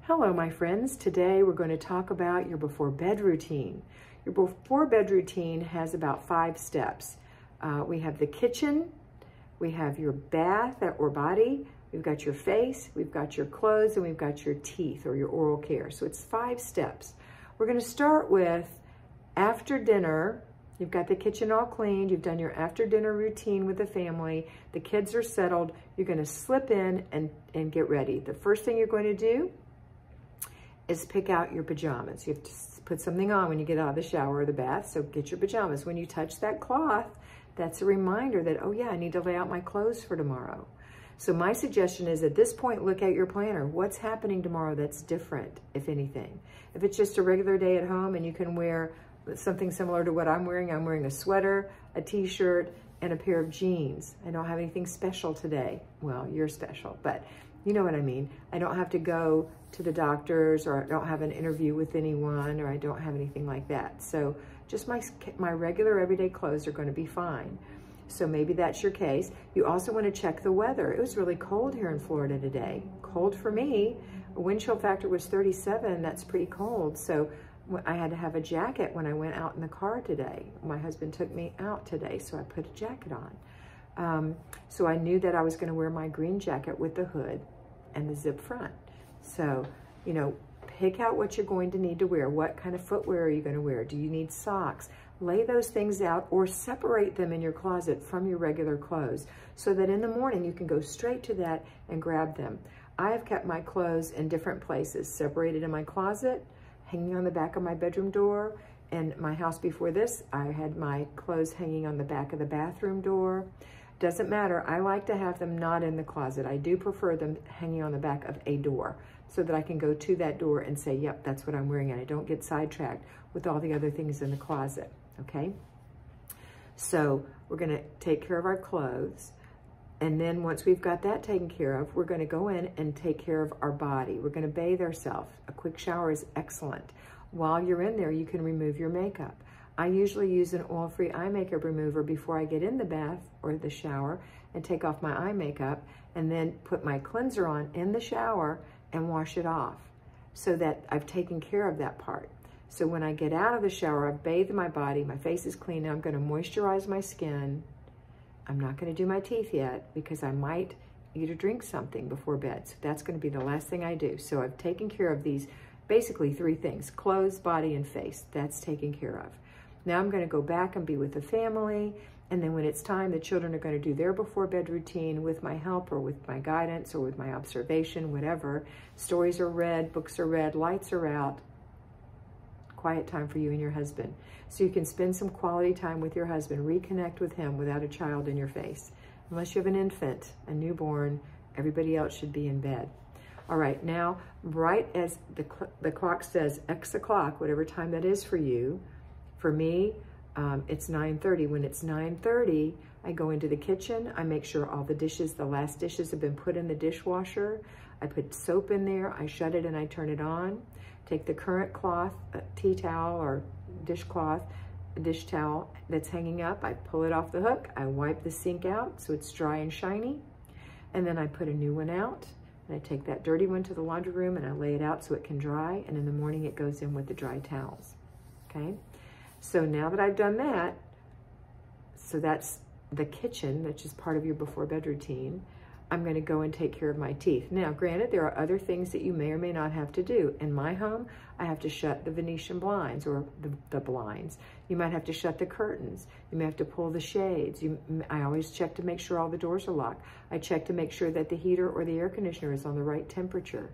Hello, my friends. Today we're going to talk about your before bed routine. Your before bed routine has about 5 steps. We have the kitchen, we have your bath or body, we've got your face, we've got your clothes, and we've got your teeth or your oral care. So it's 5 steps. We're going to start with after dinner. You've got the kitchen all cleaned, you've done your after dinner routine with the family, the kids are settled, you're going to slip in and get ready. The first thing you're going to do is pick out your pajamas. You have to put something on when you get out of the shower or the bath, so get your pajamas. When you touch that cloth, that's a reminder that, oh yeah, I need to lay out my clothes for tomorrow. So my suggestion is at this point, look at your planner. What's happening tomorrow that's different, if anything? If it's just a regular day at home and you can wear something similar to what I'm wearing a sweater, a t-shirt, and a pair of jeans. I don't have anything special today. Well, you're special, but you know what I mean. I don't have to go to the doctors, or I don't have an interview with anyone, or I don't have anything like that. So just my regular everyday clothes are going to be fine. So maybe that's your case. You also want to check the weather. It was really cold here in Florida today. Cold for me. The wind chill factor was 37. That's pretty cold. So I had to have a jacket when I went out in the car today. My husband took me out today, so I put a jacket on. So I knew that I was going to wear my green jacket with the hood and the zip front. So, you know, pick out what you're going to need to wear. What kind of footwear are you going to wear? Do you need socks? Lay those things out or separate them in your closet from your regular clothes so that in the morning you can go straight to that and grab them. I have kept my clothes in different places, separated in my closet, hanging on the back of my bedroom door. In my house before this, I had my clothes hanging on the back of the bathroom door. Doesn't matter. I like to have them not in the closet. I do prefer them hanging on the back of a door so that I can go to that door and say, yep, that's what I'm wearing, and I don't get sidetracked with all the other things in the closet, okay? So we're gonna take care of our clothes, and then once we've got that taken care of, we're gonna go in and take care of our body. We're gonna bathe ourselves. A quick shower is excellent. While you're in there, you can remove your makeup. I usually use an oil-free eye makeup remover before I get in the bath or the shower and take off my eye makeup, and then put my cleanser on in the shower and wash it off so that I've taken care of that part. So when I get out of the shower, I've bathed my body, my face is clean, and I'm gonna moisturize my skin. I'm not gonna do my teeth yet because I might eat or drink something before bed. So that's gonna be the last thing I do. So I've taken care of these basically 3 things: clothes, body, and face. That's taken care of. Now I'm going to go back and be with the family, and then when it's time, the children are going to do their before bed routine with my help or with my guidance or with my observation, whatever. Stories are read, books are read, lights are out. Quiet time for you and your husband. So you can spend some quality time with your husband, reconnect with him without a child in your face. Unless you have an infant, a newborn, everybody else should be in bed. All right, now, right as the clock says X o'clock, whatever time that is for you, for me, it's 9:30. When it's 9:30, I go into the kitchen. I make sure all the dishes, the last dishes have been put in the dishwasher. I put soap in there. I shut it and I turn it on. Take the current cloth, tea towel or dishcloth, dish towel that's hanging up. I pull it off the hook. I wipe the sink out so it's dry and shiny. And then I put a new one out. And I take that dirty one to the laundry room and I lay it out so it can dry. And in the morning, it goes in with the dry towels, okay? So now that I've done that, so that's the kitchen, which is part of your before bed routine, I'm gonna go and take care of my teeth. Now, granted, there are other things that you may or may not have to do. In my home, I have to shut the Venetian blinds or the blinds. You might have to shut the curtains. You may have to pull the shades. I always check to make sure all the doors are locked. I check to make sure that the heater or the air conditioner is on the right temperature.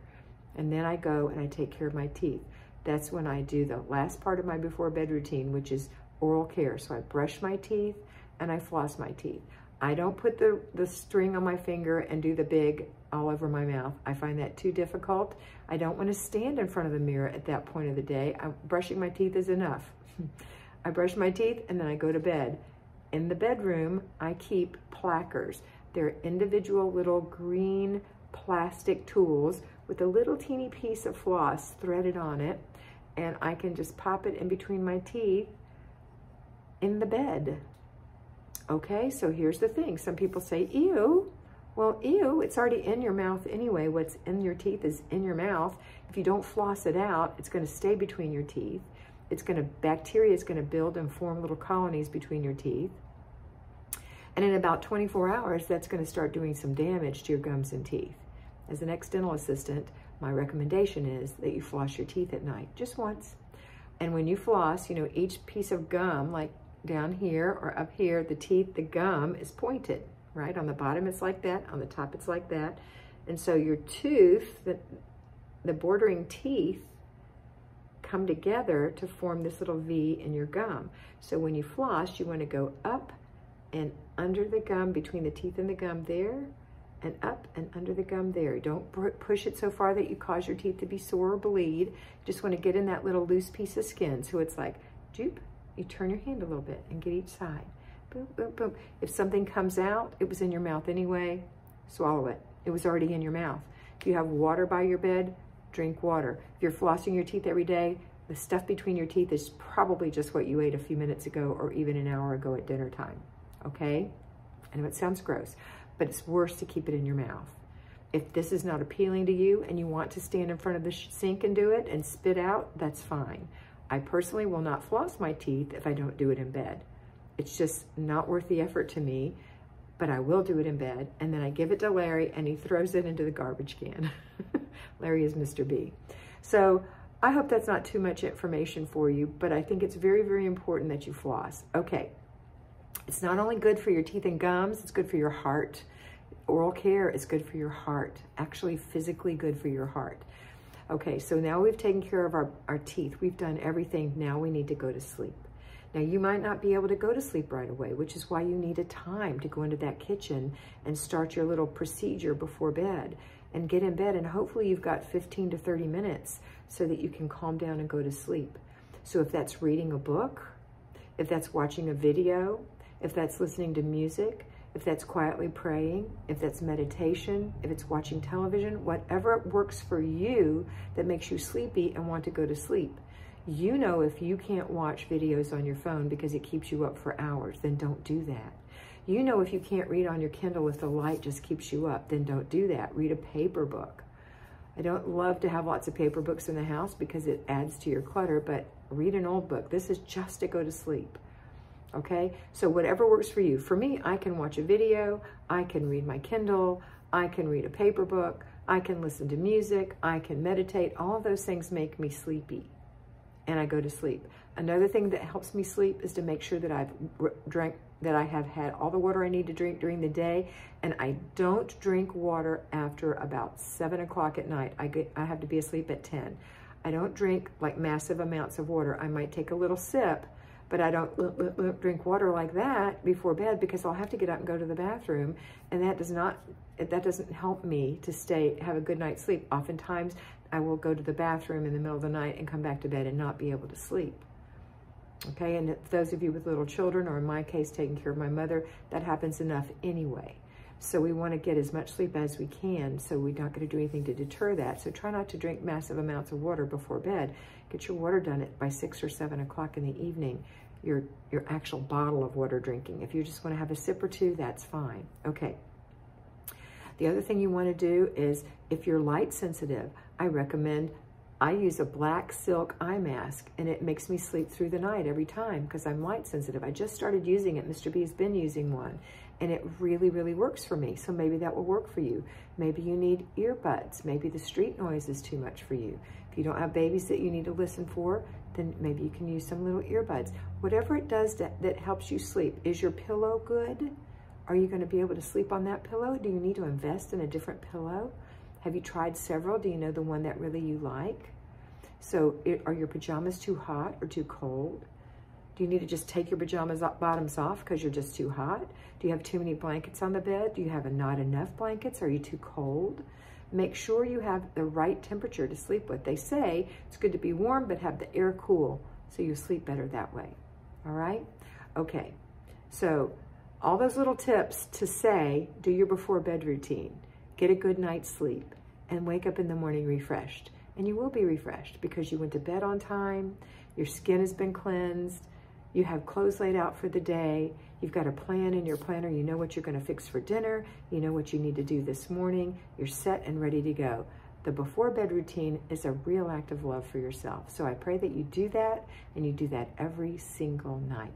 And then I go and I take care of my teeth. That's when I do the last part of my before bed routine, which is oral care. So I brush my teeth and I floss my teeth. I don't put the string on my finger and do the big all over my mouth. I find that too difficult. I don't want to stand in front of the mirror at that point of the day. Brushing my teeth is enough. I brush my teeth and then I go to bed. In the bedroom, I keep plackers. They're individual little green plastic tools with a little teeny piece of floss threaded on it, and I can just pop it in between my teeth in the bed. Okay, so here's the thing. Some people say, ew, Well, ew, it's already in your mouth anyway. What's in your teeth is in your mouth. If you don't floss it out, it's going to stay between your teeth. Bacteria is going to build and form little colonies between your teeth. And in about 24 hours, that's going to start doing some damage to your gums and teeth. As an ex-dental assistant, my recommendation is that you floss your teeth at night, just once. And when you floss, you know, each piece of gum, like down here or up here, the gum is pointed, right? On the bottom, it's like that. On the top, it's like that. And so your tooth, the bordering teeth, come together to form this little V in your gum. So when you floss, you want to go up and under the gum, between the teeth and the gum there, and up and under the gum there. Don't push it so far that you cause your teeth to be sore or bleed. You just want to get in that little loose piece of skin. So it's like, joop, you turn your hand a little bit and get each side. Boom, boom, boom. If something comes out, it was in your mouth anyway, swallow it. It was already in your mouth. If you have water by your bed, drink water. If you're flossing your teeth every day, the stuff between your teeth is probably just what you ate a few minutes ago or even an hour ago at dinner time, okay? I know it sounds gross, but it's worse to keep it in your mouth. If this is not appealing to you and you want to stand in front of the sink and do it and spit out, that's fine. I personally will not floss my teeth if I don't do it in bed. It's just not worth the effort to me, but I will do it in bed. And then I give it to Larry and he throws it into the garbage can. Larry is Mr. B. So I hope that's not too much information for you, but I think it's very, very important that you floss. Okay. It's not only good for your teeth and gums, it's good for your heart. Oral care is good for your heart, actually physically good for your heart. Okay, so now we've taken care of our teeth. We've done everything. Now we need to go to sleep. Now you might not be able to go to sleep right away, which is why you need a time to go into that kitchen and start your little procedure before bed and get in bed. And hopefully you've got 15 to 30 minutes so that you can calm down and go to sleep. So if that's reading a book, if that's watching a video, if that's listening to music, if that's quietly praying, if that's meditation, if it's watching television, whatever works for you that makes you sleepy and want to go to sleep. You know, if you can't watch videos on your phone because it keeps you up for hours, then don't do that. You know, if you can't read on your Kindle if the light just keeps you up, then don't do that. Read a paper book. I don't love to have lots of paper books in the house because it adds to your clutter, but read an old book. This is just to go to sleep. Okay, so whatever works for you. For me, I can watch a video, I can read my Kindle, I can read a paper book, I can listen to music, I can meditate. All of those things make me sleepy, and I go to sleep. Another thing that helps me sleep is to make sure that I have had all the water I need to drink during the day, and I don't drink water after about 7 o'clock at night. I have to be asleep at 10. I don't drink like massive amounts of water. I might take a little sip, but I don't drink water like that before bed because I'll have to get up and go to the bathroom, and that doesn't help me to have a good night's sleep. Oftentimes, I will go to the bathroom in the middle of the night and come back to bed and not be able to sleep. Okay, and those of you with little children, or in my case, taking care of my mother, that happens enough anyway. So we want to get as much sleep as we can, so we're not going to do anything to deter that. So try not to drink massive amounts of water before bed. Get your water done by 6 or 7 o'clock in the evening, your actual bottle of water drinking. If you just want to have a sip or two, that's fine. Okay. The other thing you want to do is, if you're light sensitive, I use a black silk eye mask, and it makes me sleep through the night every time because I'm light sensitive. I just started using it. Mr. B's been using one, and it really, really works for me. So maybe that will work for you. Maybe you need earbuds. Maybe the street noise is too much for you. If you don't have babies that you need to listen for, then maybe you can use some little earbuds. Whatever it does that helps you sleep. Is your pillow good? Are you going to be able to sleep on that pillow? Do you need to invest in a different pillow? Have you tried several? Do you know the one that really you like? So are your pajamas too hot or too cold? Do you need to just take your pajamas bottoms off because you're just too hot? Do you have too many blankets on the bed? Do you have not enough blankets? Are you too cold? Make sure you have the right temperature to sleep with. They say it's good to be warm, but have the air cool so you sleep better that way. All right? Okay. So all those little tips to say, do your before bed routine, get a good night's sleep, and wake up in the morning refreshed. And you will be refreshed because you went to bed on time, your skin has been cleansed, You have clothes laid out for the day. You've got a plan in your planner. You know what you're going to fix for dinner. You know what you need to do this morning. You're set and ready to go. The before bed routine is a real act of love for yourself. So I pray that you do that, and you do that every single night.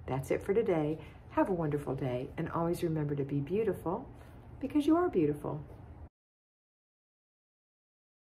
That's it for today. Have a wonderful day, and always remember to be beautiful, because you are beautiful.